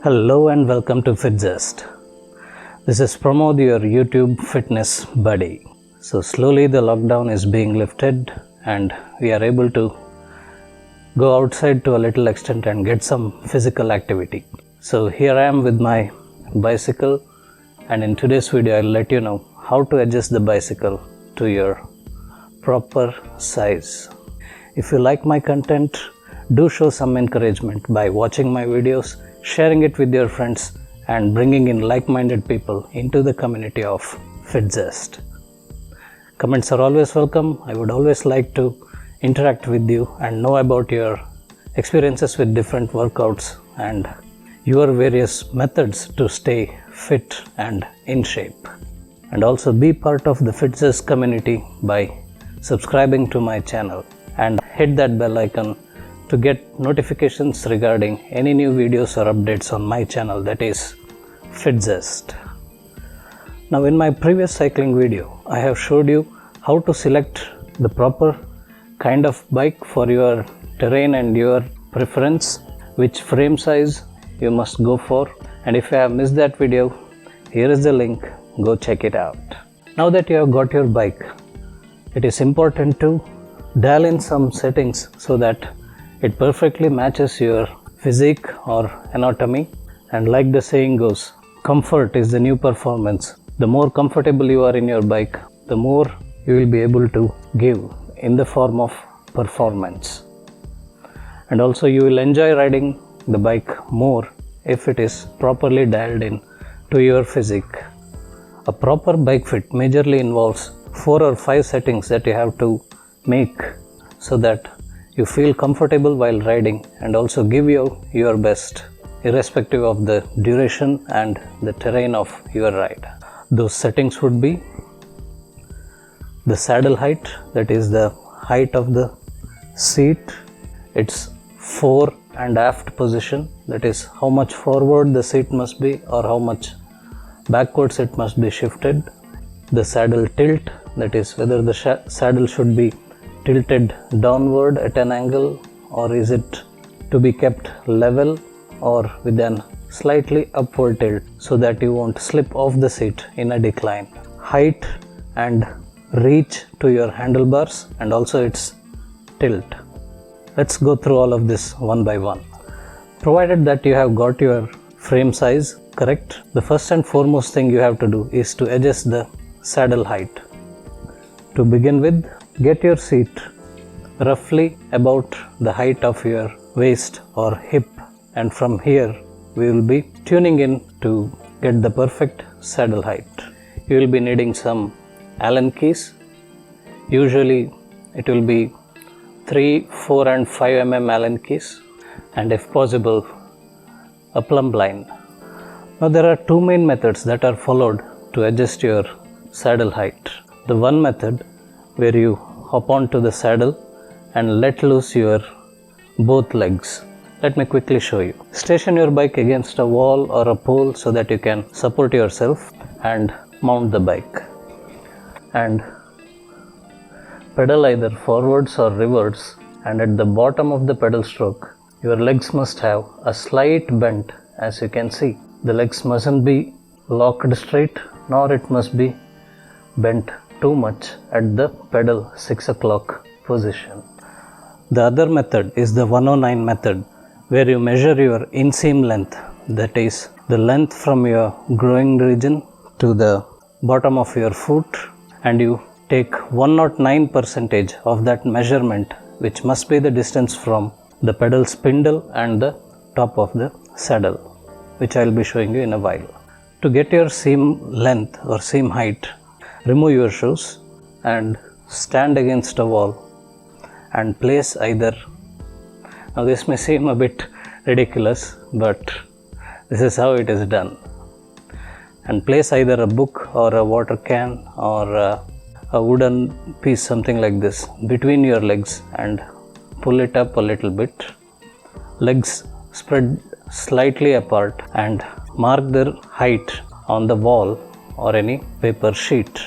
Hello and welcome to FitZest. This is Pramod, your YouTube fitness buddy. So slowly the lockdown is being lifted and we are able to go outside to a little extent and get some physical activity. So here I am with my bicycle, and in today's video I'll let you know how to adjust the bicycle to your proper size. If you like my content, do show some encouragement by watching my videos, sharing it with your friends, and bringing in like-minded people into the community of FitZest. Comments are always welcome. I would always like to interact with you and know about your experiences with different workouts and your various methods to stay fit and in shape. And also be part of the FitZest community by subscribing to my channel and hit that bell icon to get notifications regarding any new videos or updates on my channel, that is FitZest. Now in my previous cycling video, I have showed you how to select the proper kind of bike for your terrain and your preference, which frame size you must go for. And if you have missed that video, here is the link, go check it out. Now that you have got your bike, it is important to dial in some settings so that it perfectly matches your physique or anatomy. And like the saying goes, comfort is the new performance. The more comfortable you are in your bike, the more you will be able to give in the form of performance. And also you will enjoy riding the bike more if it is properly dialed in to your physique. A proper bike fit majorly involves 4 or 5 settings that you have to make so that you feel comfortable while riding and also give you your best irrespective of the duration and the terrain of your ride. Those settings would be the saddle height, that is the height of the seat, its fore and aft position, that is how much forward the seat must be or how much backwards it must be shifted, the saddle tilt, that is whether the saddle should be tilted downward at an angle or is it to be kept level or with an slightly upward tilt so that you won't slip off the seat in a decline, height and reach to your handlebars and also its tilt. Let's go through all of this one by one. Provided that you have got your frame size correct, the first and foremost thing you have to do is to adjust the saddle height. To begin with, get your seat roughly about the height of your waist or hip, and from here we will be tuning in to get the perfect saddle height. You will be needing some Allen keys. Usually it will be 3, 4 and 5 mm Allen keys, and if possible a plumb line. Now there are 2 main methods that are followed to adjust your saddle height. The one method where you hop onto the saddle and let loose your both legs. Let me quickly show you. Station your bike against a wall or a pole so that you can support yourself and mount the bike. And pedal either forwards or reverse, and at the bottom of the pedal stroke, your legs must have a slight bend. As you can see, the legs mustn't be locked straight, nor it must be bent too much at the pedal 6 o'clock position. The other method is the 109 method, where you measure your inseam length, that is the length from your groin region to the bottom of your foot, and you take 109% of that measurement, which must be the distance from the pedal spindle and the top of the saddle, which I will be showing you in a while. To get your seam length or seam height, remove your shoes and stand against a wall and place either, now this may seem a bit ridiculous, but this is how it is done, and place either a book or a water can or a wooden piece, something like this, between your legs and pull it up a little bit, legs spread slightly apart, and mark their height on the wall or any paper sheet.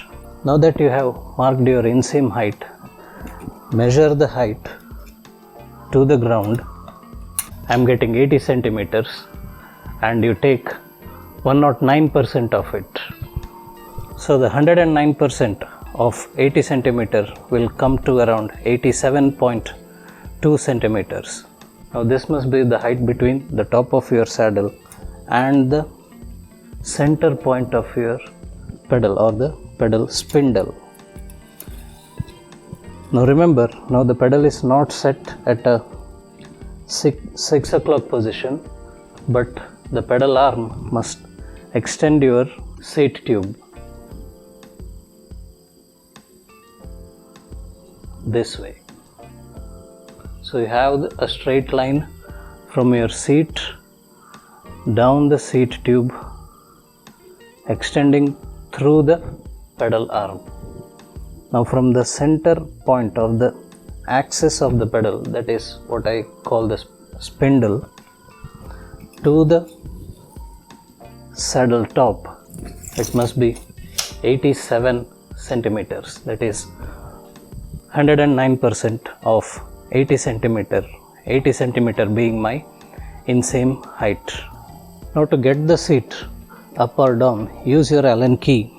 Now that you have marked your inseam height, measure the height to the ground. I am getting 80 centimeters and you take 109% of it. So the 109% of 80 centimeter will come to around 87.2 centimeters. Now this must be the height between the top of your saddle and the center point of your pedal or the pedal spindle. Now remember, now the pedal is not set at a 6 o'clock position, but the pedal arm must extend your seat tube this way. So you have a straight line from your seat down the seat tube, extending through the pedal arm. Now from the center point of the axis of the pedal, that is what I call the spindle, to the saddle top, it must be 87 centimeters, that is 109% of 80 centimeter being my inseam height. Now to get the seat up or down, use your Allen key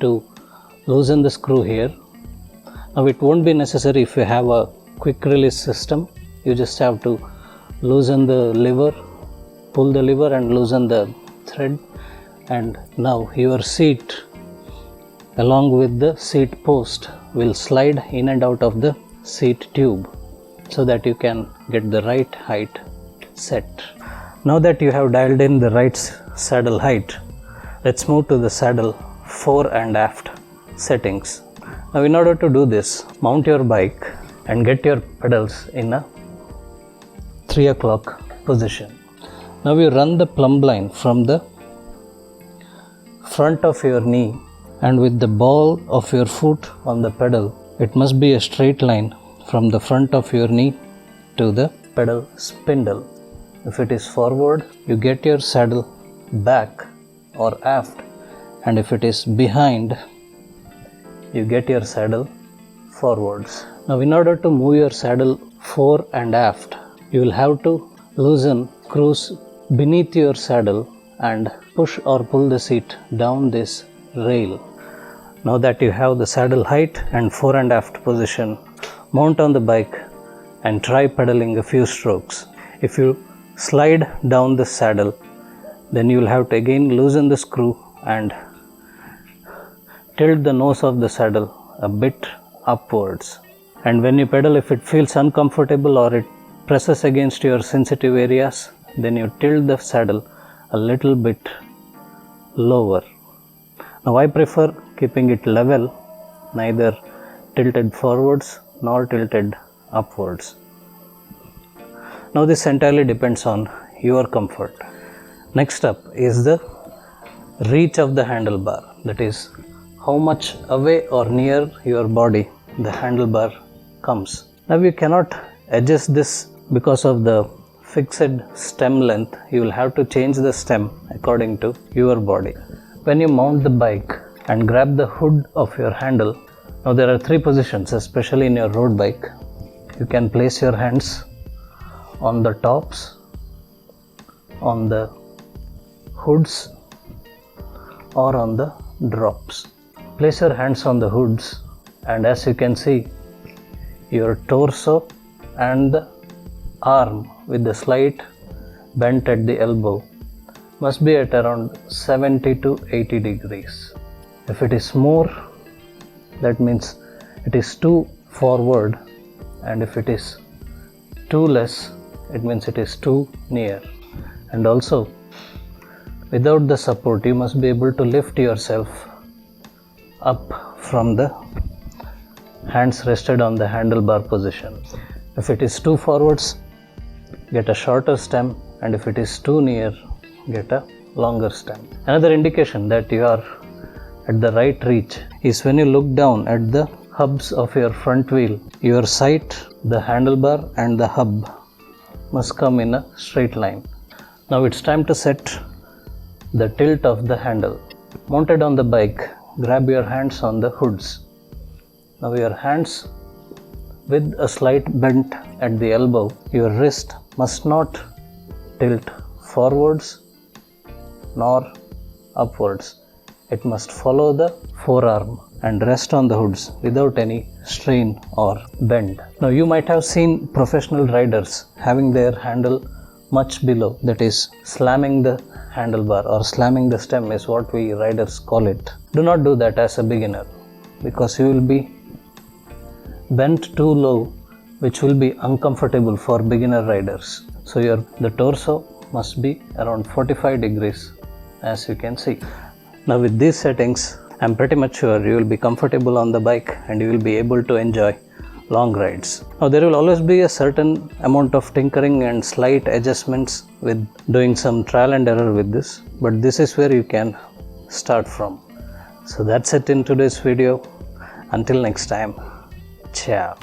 to loosen the screw here. Now it won't be necessary if you have a quick release system. You just have to loosen the lever, pull the lever and loosen the thread, and now your seat along with the seat post will slide in and out of the seat tube so that you can get the right height set. Now that you have dialed in the right saddle height, let's move to the saddle fore and aft settings. Now in order to do this, mount your bike and get your pedals in a 3 o'clock position. Now you run the plumb line from the front of your knee, and with the ball of your foot on the pedal, it must be a straight line from the front of your knee to the pedal spindle. If it is forward, you get your saddle back or aft, and if it is behind, you get your saddle forwards. Now in order to move your saddle fore and aft, you will have to loosen screws beneath your saddle and push or pull the seat down this rail. Now that you have the saddle height and fore and aft position, mount on the bike and try pedaling a few strokes. If you slide down the saddle, then you will have to again loosen the screw and tilt the nose of the saddle a bit upwards. And when you pedal, if it feels uncomfortable or it presses against your sensitive areas, then you tilt the saddle a little bit lower. Now I prefer keeping it level, neither tilted forwards nor tilted upwards. Now this entirely depends on your comfort. Next up is the reach of the handlebar, that is how much away or near your body the handlebar comes. Now you cannot adjust this because of the fixed stem length. You will have to change the stem according to your body. When you mount the bike and grab the hood of your handle, now there are 3 positions, especially in your road bike. You can place your hands on the tops, on the hoods, or on the drops. Place your hands on the hoods, and as you can see, your torso and the arm with the slight bent at the elbow must be at around 70 to 80 degrees. If it is more, that means it is too forward, and if it is too less, it means it is too near. And also, without the support, you must be able to lift yourself up from the hands rested on the handlebar position. If it is too forwards, get a shorter stem, and if it is too near, get a longer stem. Another indication that you are at the right reach is when you look down at the hubs of your front wheel. Your sight, the handlebar and the hub must come in a straight line. Now it's time to set the tilt of the handle. Mounted on the bike, grab your hands on the hoods. Now your hands with a slight bend at the elbow, your wrist must not tilt forwards nor upwards. It must follow the forearm and rest on the hoods without any strain or bend. Now you might have seen professional riders having their handle much below, that is slamming the handlebar or slamming the stem is what we riders call it. Do not do that as a beginner, because you will be bent too low, which will be uncomfortable for beginner riders. So the torso must be around 45 degrees, as you can see. Now with these settings, I'm pretty much sure you will be comfortable on the bike and you will be able to enjoy long rides. Now there will always be a certain amount of tinkering and slight adjustments with doing some trial and error with this, but this is where you can start from. So that's it in today's video. Until next time, ciao.